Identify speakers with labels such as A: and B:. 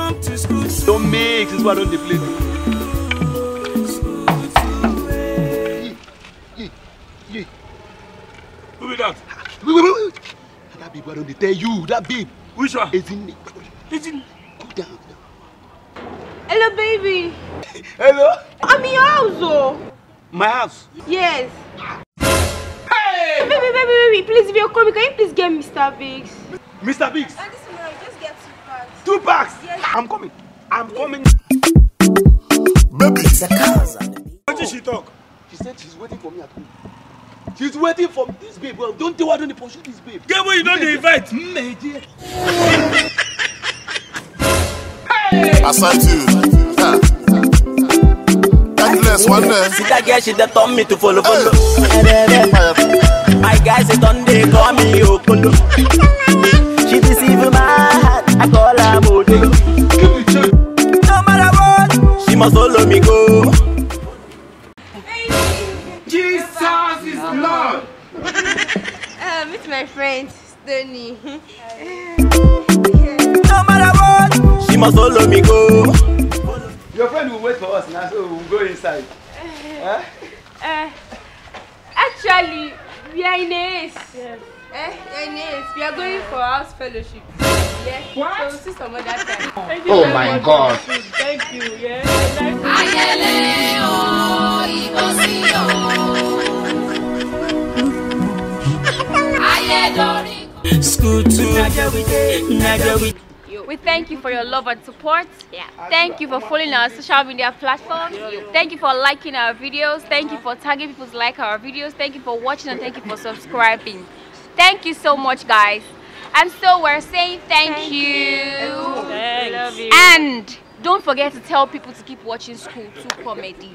A: come to school.
B: Don't mix, this one on the plate.
A: Who be that?
B: Wait. That babe, I don't tell you. That babe.
A: Which one?
B: It's in. Go down.
C: Hello, baby.
B: Hello?
C: I'm in your house, oh.
B: My house.
C: Yes.
B: Hey!
C: Baby, please, if you're coming, can you please get Mr. Biggs?
B: Mr. Biggs.
C: And this morning, just get 2 packs.
B: 2 packs.
C: Yes.
B: I'm coming.
D: Baby.
A: What did she talk?
B: She said she's waiting for me at home. She's waiting for this babe. Well, don't tell her, don't pursue this babe.
A: Get where you don't invite.
D: Aside you. Endless one day.
E: See that girl, she done told me to follow. My guys, they done they call me Okolo. She deceive my heart, I call her Modelo. No matter what, she must follow me go.
B: Jesus is Lord.
C: Meet my friend, Stoney.
E: No matter what, she must follow me go.
B: Your friend will wait for us now, so we'll go inside.
C: Actually, we are in ACE. Yes. In ACE. We are going for house fellowship. Yeah. What? So we'll see some other time.
F: Thank you oh my God.
C: Thank you. Yeah.
A: School to
G: We thank you for your love and support. Yeah. Thank you for following our social media platforms. Thank you for liking our videos. Thank you for tagging people to like our videos. Thank you for watching and thank you for subscribing. Thank you so much, guys. And so we're saying thank you.
C: I love you.
G: And don't forget to tell people to keep watching School 2 Comedy.